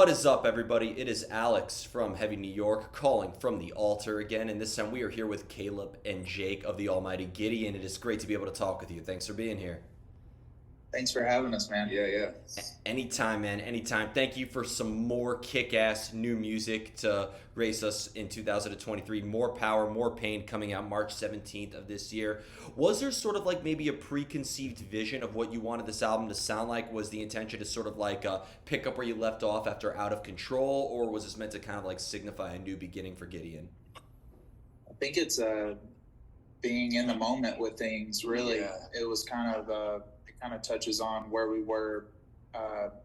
What is up, everybody? It is Alex from Heavy New York calling from the altar again, and this time we are here with Caleb and Jake of the Almighty Gideon. It is great to be able to talk with you. Thanks for being here. Thanks for having us, man. Yeah. Anytime, man, anytime. Thank you for some more kick ass new music to grace us in 2023. More Power, More Pain coming out March 17th of this year. Was there sort of like maybe a preconceived vision of what you wanted this album to sound like? Was the intention to sort of like pick up where you left off after Out of Control, or was this meant to kind of like signify a new beginning for Gideon? I think it's being in the moment with things. Really, it was it kind of touches on where we were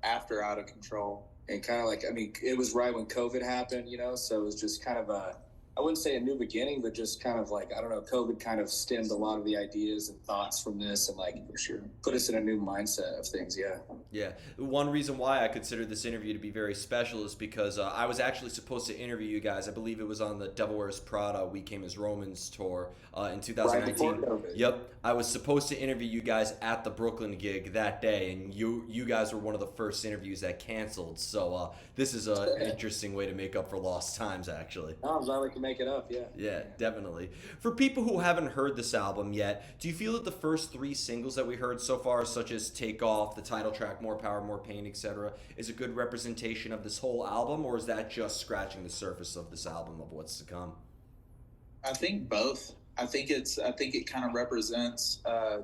after Out of Control. And kind of like, I mean, it was right when COVID happened, so it was just kind of I wouldn't say a new beginning, but just kind of like, I don't know, COVID kind of stemmed a lot of the ideas and thoughts from this and like, for sure, put us in a new mindset of things, yeah. Yeah. One reason why I consider this interview to be very special is because I was actually supposed to interview you guys. I believe it was on the Devil Wears Prada We Came as Romans tour in 2019. Right before COVID. Yep. I was supposed to interview you guys at the Brooklyn gig that day, and you guys were one of the first interviews that canceled. So this is an interesting way to make up for lost times, actually. Oh, I'm glad we can make it up, yeah. Yeah, definitely. For people who haven't heard this album yet, do you feel that the first three singles that we heard so far, such as Take Off, the title track, More Power, More Pain, etc., is a good representation of this whole album, or is that just scratching the surface of this album of what's to come? I think both. I think it kind of represents a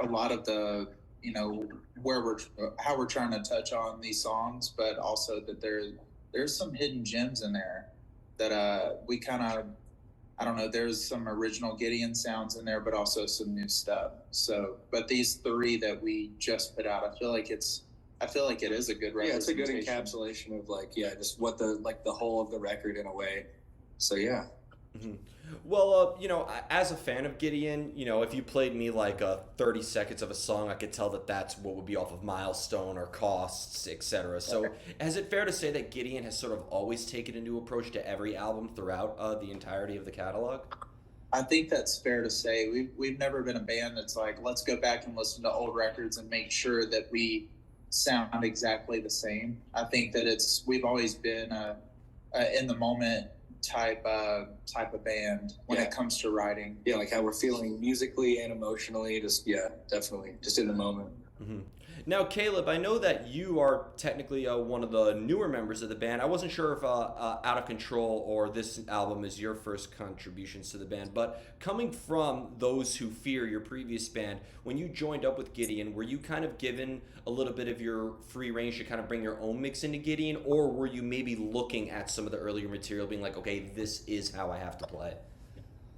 lot of the how we're trying to touch on these songs, but also that there's some hidden gems in there that we kind of, I don't know, there's some original Gideon sounds in there, but also some new stuff. So, but these three that we just put out, I feel like it is a good representation. Yeah, it's a good encapsulation of like, just what the whole of the record in a way. So yeah. Mm-hmm. Well, as a fan of Gideon, if you played me like 30 seconds of a song, I could tell that that's what would be off of Milestone or Costs, etc. So, Okay. Is it fair to say that Gideon has sort of always taken a new approach to every album throughout the entirety of the catalog? I think that's fair to say. We've never been a band that's like, let's go back and listen to old records and make sure that we sound exactly the same. I think that we've always been a in the moment type of band when it comes to writing. Yeah, like how we're feeling musically and emotionally, definitely, just in the moment. Mm-hmm. Now, Caleb, I know that you are technically one of the newer members of the band. I wasn't sure if Out of Control or this album is your first contributions to the band, but coming from Those Who Fear, your previous band, when you joined up with Gideon, were you kind of given a little bit of your free range to kind of bring your own mix into Gideon, or were you maybe looking at some of the earlier material being like, okay, this is how I have to play?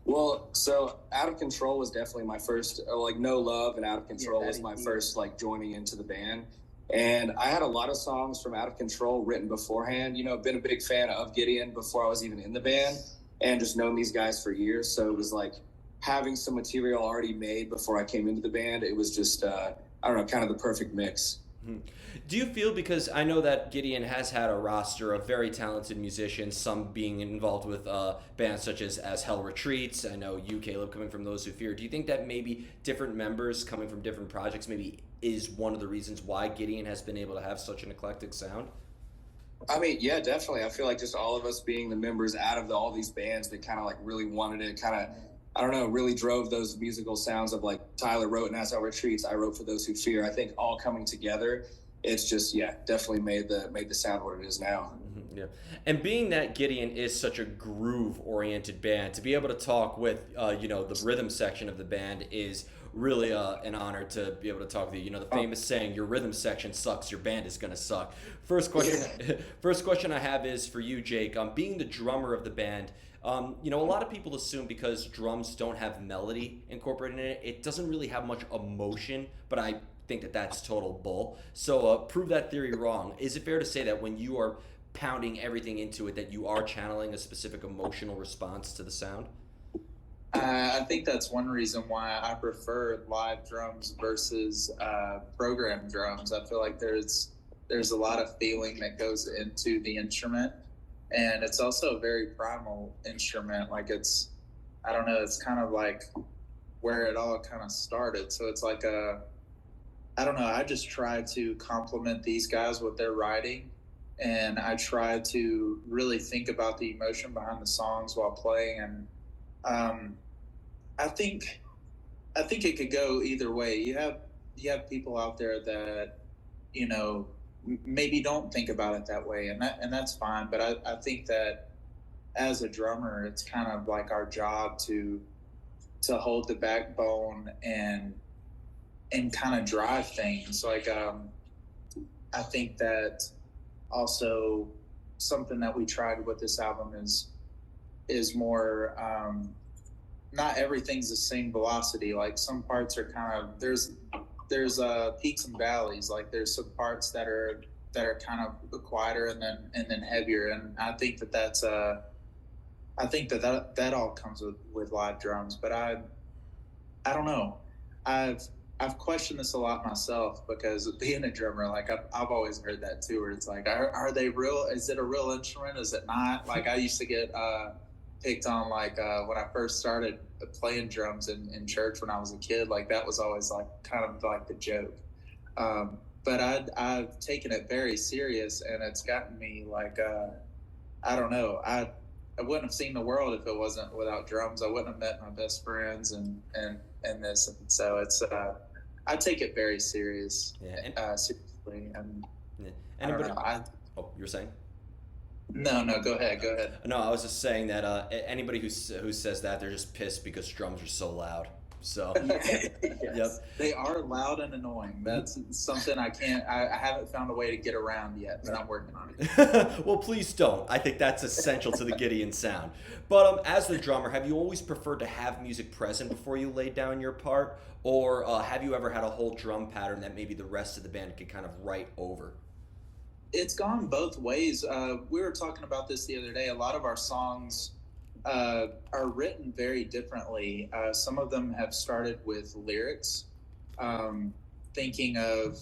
Well, so Out of Control was definitely my first, No Love and Out of Control was my first, joining into the band. And I had a lot of songs from Out of Control written beforehand. Been a big fan of Gideon before I was even in the band and just known these guys for years. So it was like having some material already made before I came into the band. It was just, I don't know, kind of the perfect mix. Mm-hmm. Do you feel, because I know that Gideon has had a roster of very talented musicians, some being involved with bands such as Hell Retreats, I know you, Caleb, coming from Those Who Fear. Do you think that maybe different members coming from different projects maybe is one of the reasons why Gideon has been able to have such an eclectic sound? I mean, yeah, definitely. I feel like just all of us being the members out of all these bands that kind of really wanted it, kind of, I don't know, really drove those musical sounds of like Tyler wrote in Hell Retreats, I wrote for Those Who Fear. I think all coming together, it's just, definitely made the sound what it is now. Mm-hmm, yeah. And being that Gideon is such a groove-oriented band, to be able to talk with, the rhythm section of the band is really an honor to be able to talk with you. The famous saying, your rhythm section sucks, your band is going to suck. First question I have is for you, Jake. Being the drummer of the band, a lot of people assume because drums don't have melody incorporated in it, it doesn't really have much emotion, but I think that that's total bull. So prove that theory wrong. Is it fair to say that when you are pounding everything into it, that you are channeling a specific emotional response to the sound? I think that's one reason why I prefer live drums versus programmed drums. I feel like there's a lot of feeling that goes into the instrument, and it's also a very primal instrument. Like I don't know, it's kind of like where it all kind of started. So it's like I don't know, I just try to compliment these guys with their writing and I try to really think about the emotion behind the songs while playing. And I think it could go either way. You have people out there that maybe don't think about it that way, and that's fine. But I think that as a drummer, it's kind of like our job to hold the backbone and kind of drive things. Like I think that also something that we tried with this album is more not everything's the same velocity. Like some parts are kind of there's peaks and valleys. Like there's some parts that are kind of quieter and then heavier. And I think that's I think that all comes with live drums. But I don't know. I've questioned this a lot myself, because being a drummer, like I've always heard that too, where it's like, are they real? Is it a real instrument? Is it not? Like I used to get picked on, like when I first started playing drums in church when I was a kid. Like that was always like kind of like the joke. But I've taken it very serious, and it's gotten me like I don't know. I wouldn't have seen the world if it wasn't without drums. I wouldn't have met my best friends and this. And so it's I take it very serious. Yeah. Seriously. And Yeah. Anybody? Oh, you were saying? No, go ahead. No, I was just saying that anybody who says that, they're just pissed because drums are so loud. So, Yes. Yep. They are loud and annoying. That's something I haven't found a way to get around yet, but I'm working on it. Well, please don't. I think that's essential to the Gideon sound. But as the drummer, have you always preferred to have music present before you laid down your part? Or have you ever had a whole drum pattern that maybe the rest of the band could kind of write over? It's gone both ways. We were talking about this the other day. A lot of our songs are written very differently. Some of them have started with lyrics, thinking of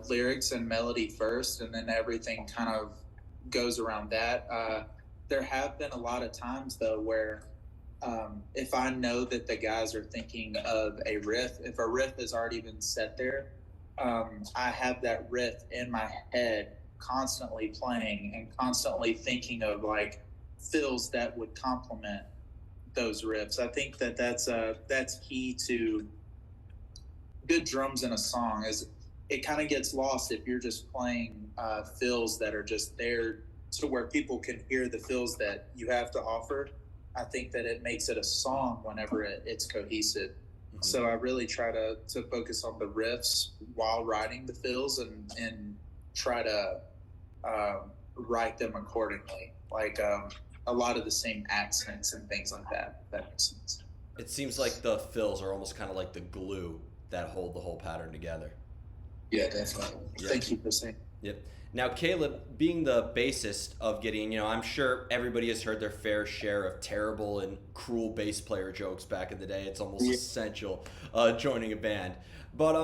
lyrics and melody first, and then everything kind of goes around that. There have been a lot of times, though, where if I know that the guys are thinking of a riff, if a riff has already been set there, I have that riff in my head constantly playing and constantly thinking of like fills that would complement those riffs. I think that's key to good drums in a song. Is it kind of gets lost if you're just playing fills that are just there to where people can hear the fills that you have to offer. I think that it makes it a song whenever it's cohesive. Mm-hmm. So I really try to focus on the riffs while writing the fills and try to write them accordingly. Like a lot of the same accents and things like that. If that makes sense. It seems like the fills are almost kind of like the glue that hold the whole pattern together. Yeah, definitely. Yep. Thank you for saying. Yep. Now, Caleb, being the bassist of Gideon, I'm sure everybody has heard their fair share of terrible and cruel bass player jokes back in the day. It's almost essential joining a band. But,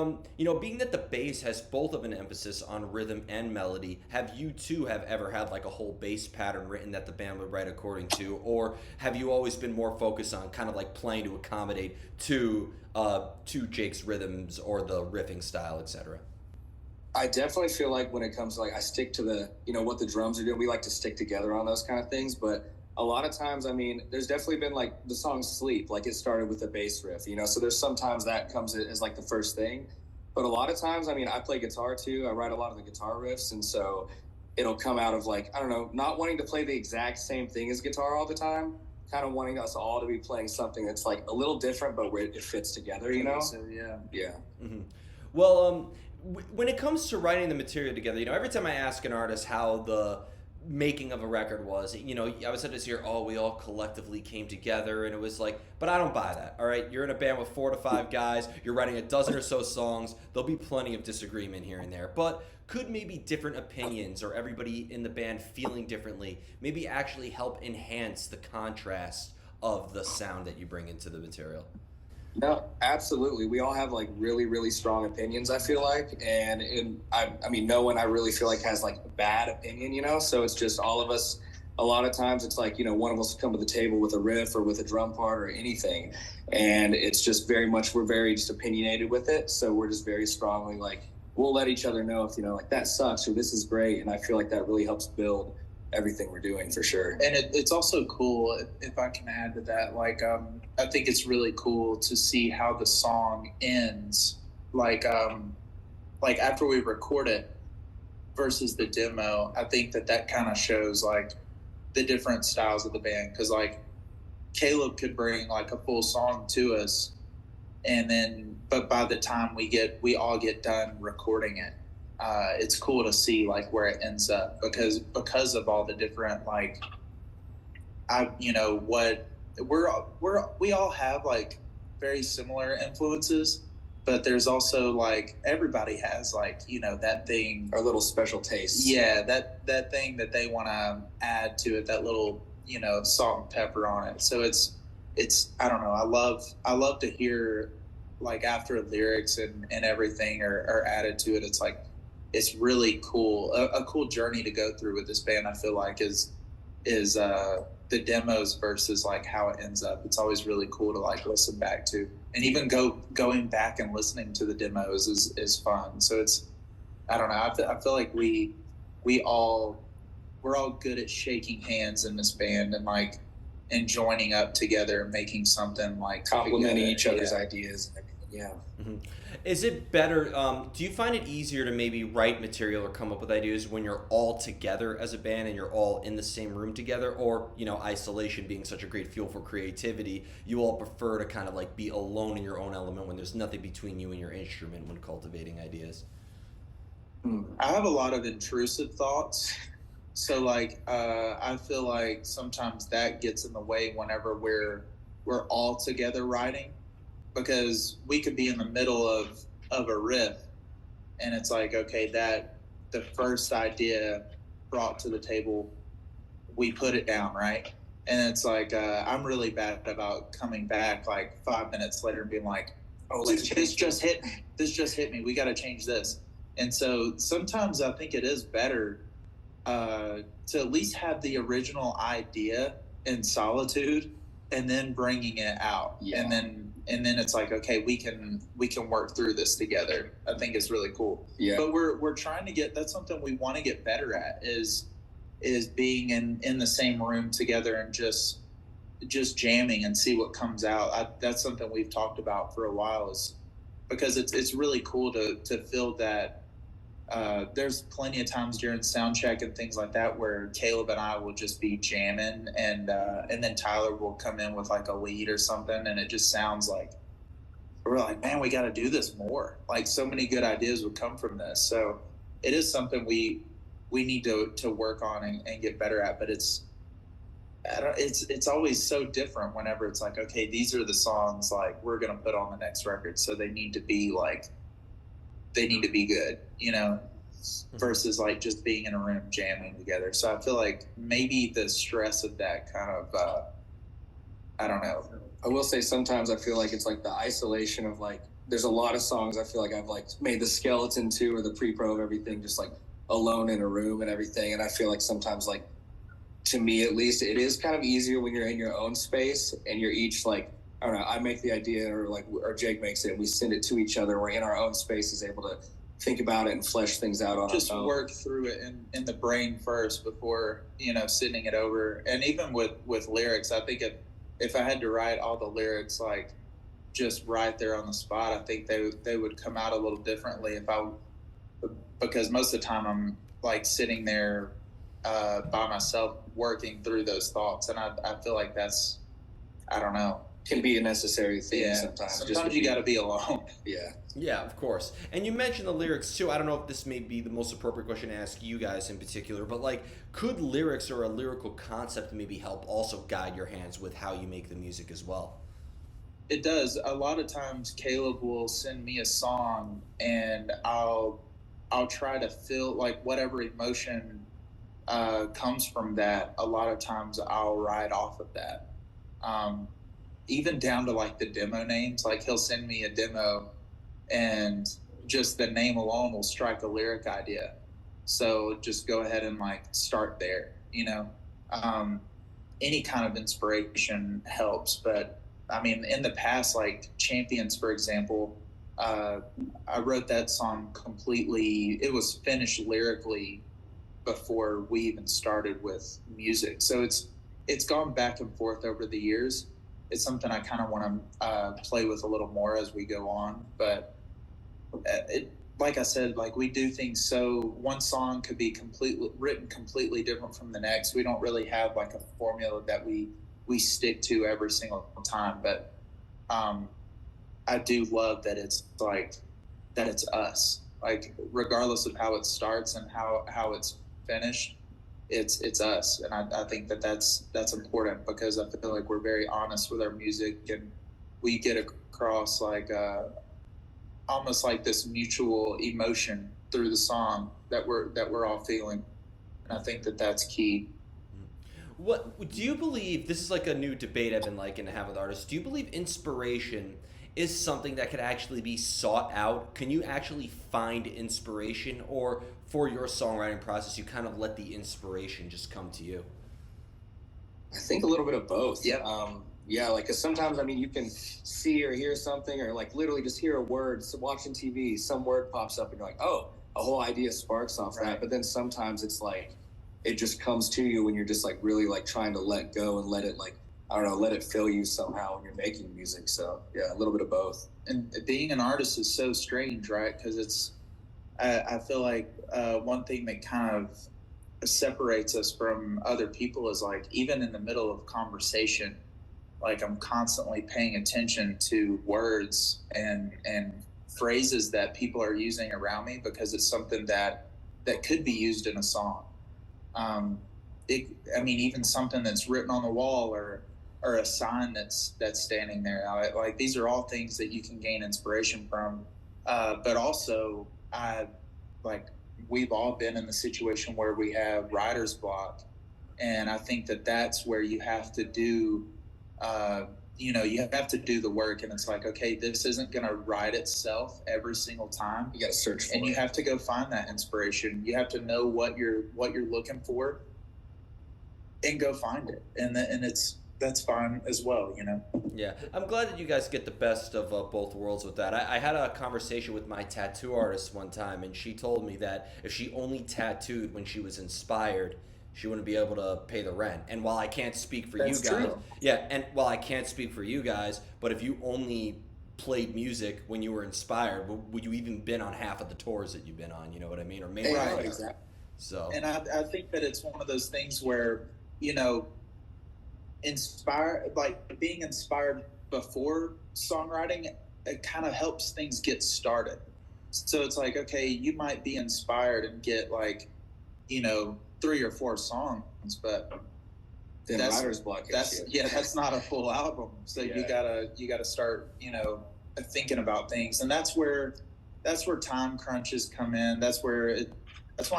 being that the bass has both of an emphasis on rhythm and melody, have you two ever had like a whole bass pattern written that the band would write according to? Or have you always been more focused on kind of like playing to accommodate to Jake's rhythms or the riffing style, etc.? I definitely feel like when it comes to I stick to the, what the drums are doing, we like to stick together on those kind of things. But a lot of times, there's definitely been the song Sleep, it started with a bass riff, so there's sometimes that comes as the first thing. But a lot of times, I play guitar too. I write a lot of the guitar riffs. And so it'll come out of I don't know, not wanting to play the exact same thing as guitar all the time, kind of wanting us all to be playing something that's a little different, but where it fits together, So, yeah. Yeah. Mm-hmm. Well, when it comes to writing the material together, every time I ask an artist how the making of a record was, I was said this year, we all collectively came together, and it was but I don't buy that. All right, you're in a band with 4 to 5 guys, you're writing a dozen or so songs, there'll be plenty of disagreement here and there, but could maybe different opinions or everybody in the band feeling differently maybe actually help enhance the contrast of the sound that you bring into the material? No, absolutely. We all have really, really strong opinions, I feel like. And no one I really feel has a bad opinion, So it's just all of us. A lot of times it's one of us will come to the table with a riff or with a drum part or anything. And it's just very much, we're very just opinionated with it. So we're just very strongly we'll let each other know if, like that sucks or this is great. And I feel like that really helps build everything we're doing for sure. And it's also cool, if I can add to that, like, I think it's really cool to see how the song ends. Like after we record it versus the demo, I think that kind of shows like the different styles of the band. Cause like Caleb could bring like a full song to us, and then but by the time we all get done recording it, it's cool to see like where it ends up because of all the different like what we all have like very similar influences, but there's also like everybody has like that thing, our little special taste. Yeah, that thing that they want to add to it, that little salt and pepper on it. So it's I don't know. I love to hear like after lyrics and everything are added to it. It's like it's really cool, a cool journey to go through with this band. I feel like is the demos versus like how it ends up. It's always really cool to like listen back to, and even going back and listening to the demos is fun. So it's I don't know. I feel like we're all good at shaking hands in this band and like and joining up together and making something like complimenting each other's ideas and everything. Yeah. Mm-hmm. Is it better? Do you find it easier to maybe write material or come up with ideas when you're all together as a band and you're all in the same room together, or isolation being such a great fuel for creativity, you all prefer to kind of like be alone in your own element when there's nothing between you and your instrument when cultivating ideas? I have a lot of intrusive thoughts. So like I feel like sometimes that gets in the way whenever we're all together writing, because we could be in the middle of a riff and it's like, okay, that the first idea brought to the table, we put it down, right? And it's like I'm really bad about coming back like 5 minutes later and being like, oh, this just hit me, we got to change this. And so sometimes I think it is better to at least have the original idea in solitude and then bringing it out. Yeah. And then it's like, okay, we can work through this together. I think it's really cool. Yeah. But we're trying to that's something we want to get better at is being in the same room together and just jamming and see what comes out. That's something we've talked about for a while, is because it's really cool to feel that. There's plenty of times during sound check and things like that where Caleb and I will just be jamming, and then Tyler will come in with like a lead or something, and it just sounds like we're like, man, we got to do this more. Like so many good ideas would come from this. So it is something we need to work on and get better at. But it's always so different whenever it's like, okay, these are the songs like we're gonna put on the next record, so they need to be good, versus like just being in a room jamming together. So I feel like maybe the stress of that kind of, I don't know. I will say sometimes I feel like it's like the isolation of like, there's a lot of songs I feel like I've like made the skeleton to or the pre-pro of everything just like alone in a room and everything. And I feel like sometimes like, to me at least, it is kind of easier when you're in your own space and you're each like, I don't know, I make the idea or Jake makes it and we send it to each other. We're in our own spaces able to think about it and flesh things out on just our own. Work through it in the brain first before, sending it over. And even with lyrics, I think if I had to write all the lyrics like just right there on the spot, I think they would come out a little differently because most of the time I'm like sitting there by myself working through those thoughts. And I feel like that's, I don't know, can be a necessary thing sometimes. Sometimes you got to be alone. Yeah. Yeah, of course. And you mentioned the lyrics too. I don't know if this may be the most appropriate question to ask you guys in particular, but like, could lyrics or a lyrical concept maybe help also guide your hands with how you make the music as well? It does. A lot of times Caleb will send me a song and I'll try to feel like whatever emotion comes from that. A lot of times I'll ride off of that. Even down to like the demo names, like he'll send me a demo and just the name alone will strike a lyric idea. So just go ahead and like start there, any kind of inspiration helps. But I mean, in the past, like Champions, for example, I wrote that song completely. It was finished lyrically before we even started with music. So it's gone back and forth over the years. It's something I kind of want to play with a little more as we go on. But like I said, like we do things so one song could be completely written completely different from the next. We don't really have like a formula that we stick to every single time. But I do love that it's like that it's us. Like regardless of how it starts and how it's finished, it's us. And I think that that's important because I feel like we're very honest with our music and we get across like almost like this mutual emotion through the song that we're all feeling. And I think that that's key. What do you believe? This is like a new debate I've been liking to have with artists. Do you believe inspiration is something that could actually be sought out? Can you actually find inspiration, or for your songwriting process, you kind of let the inspiration just come to you? I think a little bit of both. Yeah. Yeah, like, cause sometimes, I mean, you can see or hear something or like literally just hear a word, so watching TV, some word pops up and you're like, oh, a whole idea sparks off that. But then sometimes it's like, it just comes to you when you're just like really like trying to let go and let it like, I don't know, let it fill you somehow when you're making music. So yeah, a little bit of both. And being an artist is so strange, right? Because I feel like one thing that kind of separates us from other people is like even in the middle of conversation, like I'm constantly paying attention to words and phrases that people are using around me because it's something that could be used in a song. I mean, even something that's written on the wall or a sign that's standing there. Like these are all things that you can gain inspiration from. But also, like we've all been in the situation where we have writer's block, and I think that that's where you have to do. You have to do the work, and it's like, okay, this isn't going to write itself every single time. You got to search for it. And you have to go find that inspiration. You have to know what you're looking for, and go find it. And that's fine as well, you know. Yeah, I'm glad that you guys get the best of both worlds with that. I had a conversation with my tattoo artist one time, and she told me that if she only tattooed when she was inspired, she wouldn't be able to pay the rent. And while I can't speak for That's you guys, true. yeah, and while I can't speak for you guys, but if you only played music when you were inspired, would you even been on half of the tours that you've been on? You know what I mean? Or maybe Right. more. Exactly. So. And I think that it's one of those things where, like being inspired before songwriting, it kind of helps things get started. So it's like, okay, you might be inspired and get like, 3 or 4 songs, but Then that's writer's block. that's not a full album. So Yeah. you gotta start, thinking about things, and that's where time crunches come in. That's why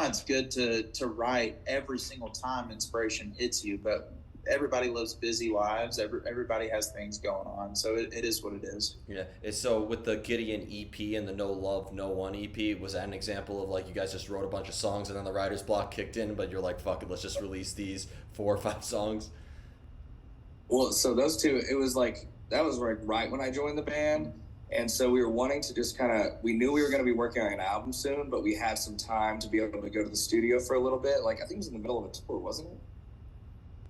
it's good to write every single time inspiration hits you. But everybody lives busy lives. Everybody has things going on, so it is what it is. Yeah. So with the Gideon EP and the No Love, No One EP, was that an example of like you guys just wrote a bunch of songs and then the writer's block kicked in, but you're like, fuck it, let's just release these 4 or 5 songs? Well, so those two, it was like, that was like right when I joined the band. And so we were wanting to just we knew we were going to be working on an album soon, but we had some time to be able to go to the studio for a little bit. Like, I think it was in the middle of a tour, wasn't it?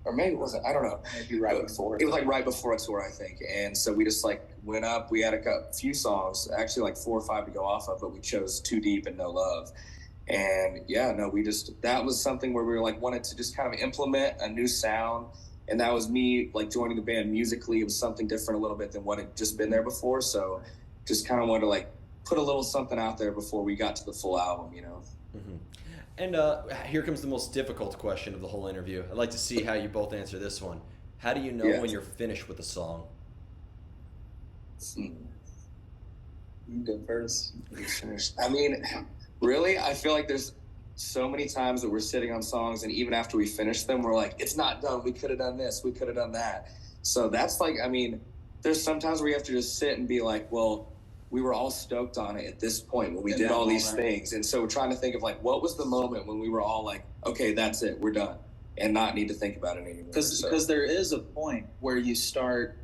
Or maybe it wasn't. I don't know. Maybe right before. It was like right before a tour, I think. And so we just like went up. We had a few songs, actually like 4 or 5 to go off of, but we chose Too Deep and No Love. And yeah, no, that was something where we were like wanted to just kind of implement a new sound. And that was me like joining the band musically. It was something different a little bit than what had just been there before. So just kind of wanted to like put a little something out there before we got to the full album, Mm-hmm. And here comes the most difficult question of the whole interview. I'd like to see how you both answer this one. How do you know when you're finished with a song? You can go first. I mean, really, I feel like there's so many times that we're sitting on songs, and even after we finish them, we're like, it's not done. We could have done this. We could have done that. So that's like, I mean, there's sometimes where you have to just sit and be like, well, we were all stoked on it at this point when we did all these things. And so we're trying to think of like, what was the moment when we were all like, okay, that's it, we're done, and not need to think about it anymore. Because there is a point where you start,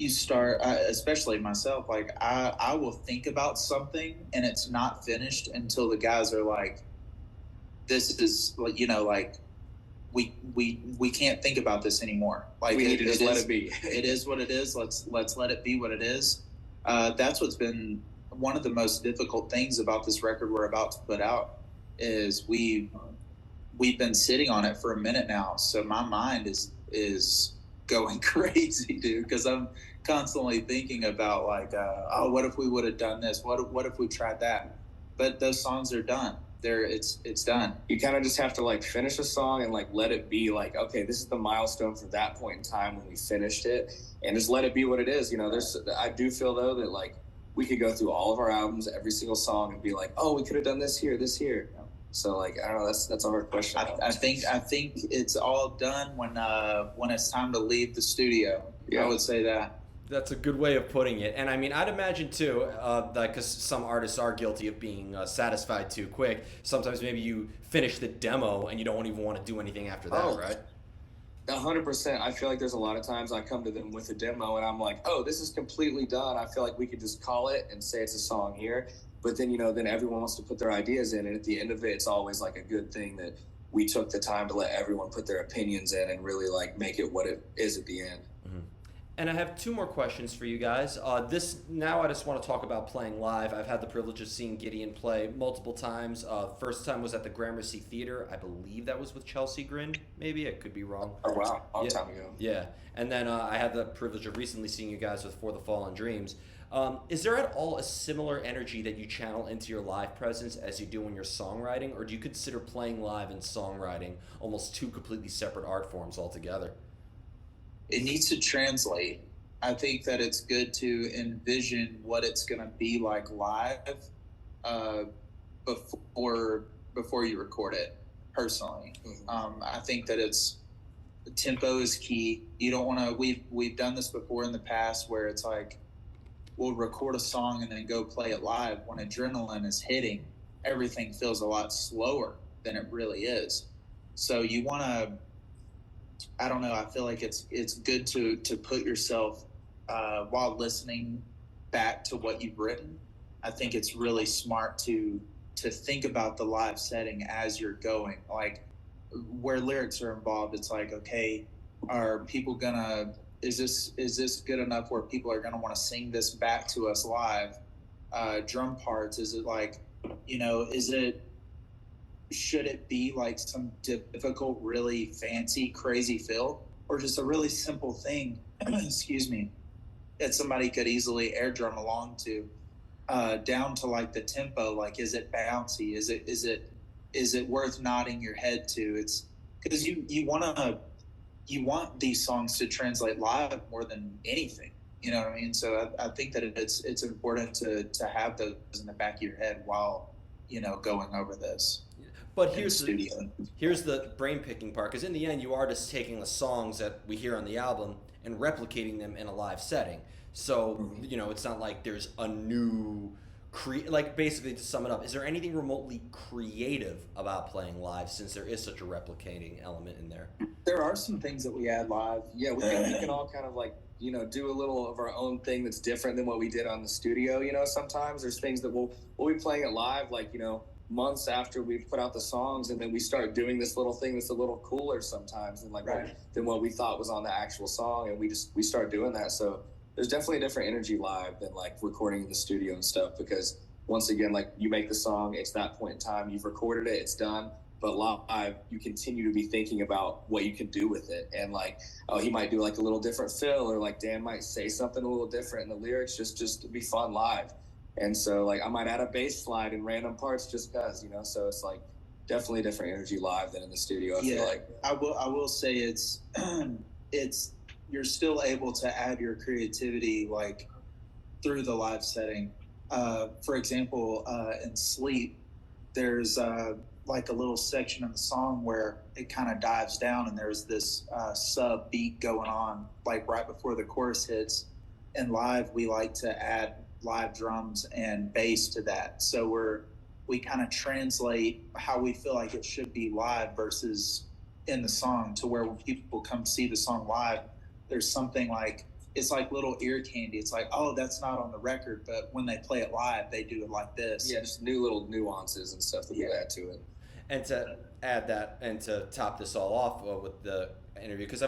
you start, especially myself, like I will think about something and it's not finished until the guys are like, this is like, like we can't think about this anymore. Like we need to just let it be. It is what it is. Let's let it be what it is. That's what's been one of the most difficult things about this record we're about to put out is we've been sitting on it for a minute now. So my mind is going crazy, dude, because I'm constantly thinking about like, oh, what if we would have done this? What if we tried that? But those songs are done. It's done. You kind of just have to like finish a song and like let it be like, okay, this is the milestone for that point in time when we finished it, and just let it be what it is. I do feel though that like we could go through all of our albums, every single song, and be like, oh, we could have done this here, this here. So like I don't know, that's a hard question. I think it's all done when it's time to leave the studio. Yeah. I would say that. That's a good way of putting it. And I mean, I'd imagine too, because some artists are guilty of being satisfied too quick. Sometimes maybe you finish the demo and you don't even want to do anything after that, right? 100%. I feel like there's a lot of times I come to them with a demo and I'm like, oh, this is completely done. I feel like we could just call it and say it's a song here. But then, then everyone wants to put their ideas in. And at the end of it, it's always like a good thing that we took the time to let everyone put their opinions in and really like make it what it is at the end. Mm-hmm. And I have two more questions for you guys. Now I just want to talk about playing live. I've had the privilege of seeing Gideon play multiple times. First time was at the Gramercy Theater. I believe that was with Chelsea Grin, maybe. I could be wrong. Oh, wow. Long time ago. Yeah. And then I had the privilege of recently seeing you guys with For the Fallen Dreams. Is there at all a similar energy that you channel into your live presence as you do in your songwriting? Or do you consider playing live and songwriting almost two completely separate art forms altogether? It needs to translate. I think that it's good to envision what it's going to be like live before you record it. Personally, I think that tempo is key. You don't want to. We've done this before in the past where it's like we'll record a song and then go play it live. When adrenaline is hitting, everything feels a lot slower than it really is. So you want to. I don't know. I feel like it's good to put yourself while listening back to what you've written. I think it's really smart to think about the live setting as you're going. Like where lyrics are involved, it's like, okay, are people gonna? Is this good enough where people are gonna want to sing this back to us live? Drum parts, is it like, should it be like some difficult, really fancy, crazy fill, or just a really simple thing, excuse me, that somebody could easily air drum along to, down to like the tempo? Like, is it bouncy? Is it worth nodding your head to? It's because you want these songs to translate live more than anything. You know what I mean? So I think that it's important to have those in the back of your head while going over this. But here's the brain picking part, because in the end you are just taking the songs that we hear on the album and replicating them in a live setting. So it's not like there's a new like basically to sum it up, is there anything remotely creative about playing live since there is such a replicating element in there? There are some things that we add live. Yeah, we can all kind of like do a little of our own thing that's different than what we did on the studio. Sometimes there's things that we'll be playing it live, like months after we've put out the songs, and then we start doing this little thing that's a little cooler sometimes than what we thought was on the actual song, and we start doing that. So there's definitely a different energy live than like recording in the studio and stuff, because once again, like you make the song, it's that point in time, you've recorded it, it's done. But live, you continue to be thinking about what you can do with it, and like, oh, he might do like a little different fill, or like Dan might say something a little different in the lyrics, just to be fun live. And so, like, I might add a bass slide in random parts just because, so it's like definitely a different energy live than in the studio. I feel like I will say it's you're still able to add your creativity like through the live setting. For example, in Sleep, there's like a little section of the song where it kind of dives down, and there's this sub beat going on like right before the chorus hits. And live, we like to add live drums and bass to that, so we kind of translate how we feel like it should be live versus in the song, to where when people come see the song live, there's something like it's like little ear candy. It's like, oh, that's not on the record, but when they play it live, they do it like this. Yeah, just new little nuances and stuff that you add to it. And to add that and to top this all off with the interview, because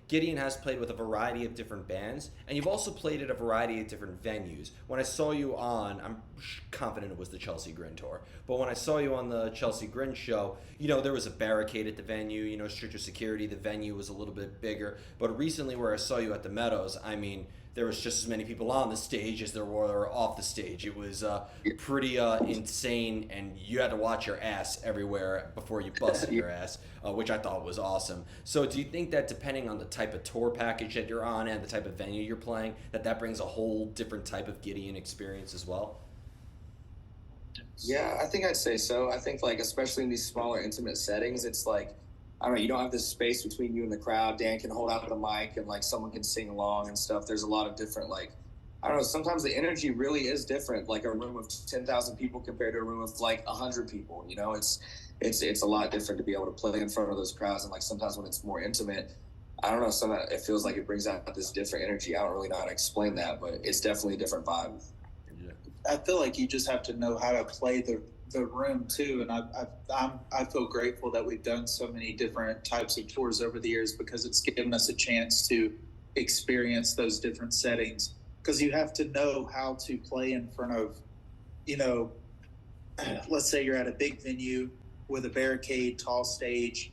Gideon has played with a variety of different bands, and you've also played at a variety of different venues. When I saw you on, I'm confident it was the Chelsea Grin tour, but when I saw you on the Chelsea Grin show, there was a barricade at the venue, stricter security, the venue was a little bit bigger, but recently where I saw you at the Meadows, I mean, there was just as many people on the stage as there were off the stage. It was pretty insane, and you had to watch your ass everywhere before you busted your ass, which I thought was awesome. So do you think that depending on the type of tour package that you're on and the type of venue you're playing, that brings a whole different type of Gideon experience as well? Yeah, I think I'd say so. I think, like, especially in these smaller, intimate settings, it's like, I don't know, you don't have this space between you and the crowd. Dan can hold out the mic and, like, someone can sing along and stuff. There's a lot of different, like, I don't know, sometimes the energy really is different, like a room of 10,000 people compared to a room of, like, 100 people, It's a lot different to be able to play in front of those crowds. And, like, sometimes when it's more intimate, I don't know, it feels like it brings out this different energy. I don't really know how to explain that, but it's definitely a different vibe. I feel like you just have to know how to play the room too, and I feel grateful that we've done so many different types of tours over the years, because it's given us a chance to experience those different settings. Because you have to know how to play in front of, let's say you're at a big venue with a barricade, tall stage.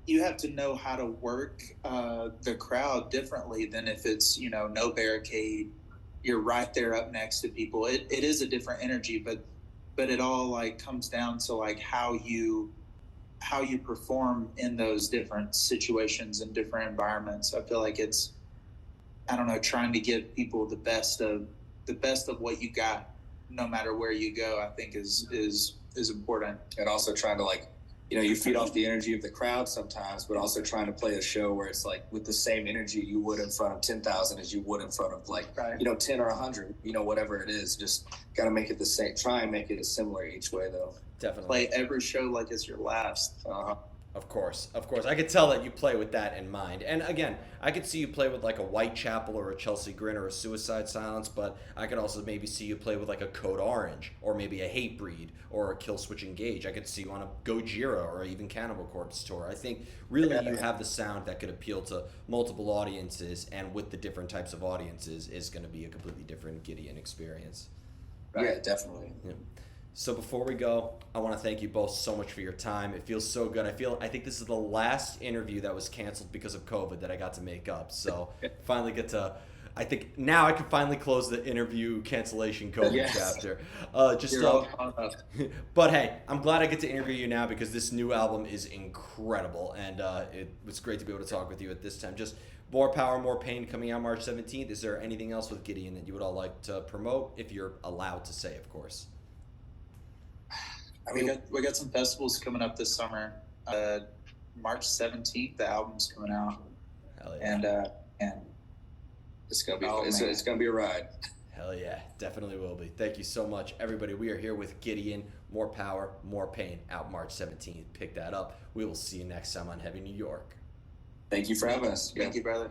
You have to know how to work the crowd differently than if it's no barricade. You're right there up next to people. It is a different energy, but it all like comes down to like how you perform in those different situations and different environments. I feel like it's, I don't know, trying to give people the best of what you got, no matter where you go, I think is important. And also trying to, like, you feed off the energy of the crowd sometimes, but also trying to play a show where it's like with the same energy you would in front of 10,000 as you would in front of 10 or 100, whatever it is. Just got to make it the same. Try and make it similar each way, though. Definitely. Play every show like it's your last. Of course. I could tell that you play with that in mind. And again, I could see you play with like a Whitechapel or a Chelsea Grin or a Suicide Silence, but I could also maybe see you play with like a Code Orange or maybe a Hatebreed or a Killswitch Engage. I could see you on a Gojira or even Cannibal Corpse tour. I think really you have the sound that could appeal to multiple audiences, and with the different types of audiences is going to be a completely different Gideon experience. Right? Yeah, definitely. Yeah. So before we go, I want to thank you both so much for your time. It feels so good. I think this is the last interview that was canceled because of COVID that I got to make up. So finally I think now I can finally close the interview cancellation COVID chapter. But hey, I'm glad I get to interview you now because this new album is incredible, and it was great to be able to talk with you at this time. Just More Power, More Pain coming out March 17th. Is there anything else with Gideon that you would all like to promote, if you're allowed to say, of course? I mean, we got some festivals coming up this summer. March 17th, the album's coming out. Hell yeah. And it's gonna be it's gonna be a ride. Hell yeah, definitely will be. Thank you so much, everybody. We are here with Gideon. More Power, More Pain, out March 17th. Pick that up. We will see you next time on Heavy New York. Thank you for having us. Thank you, brother.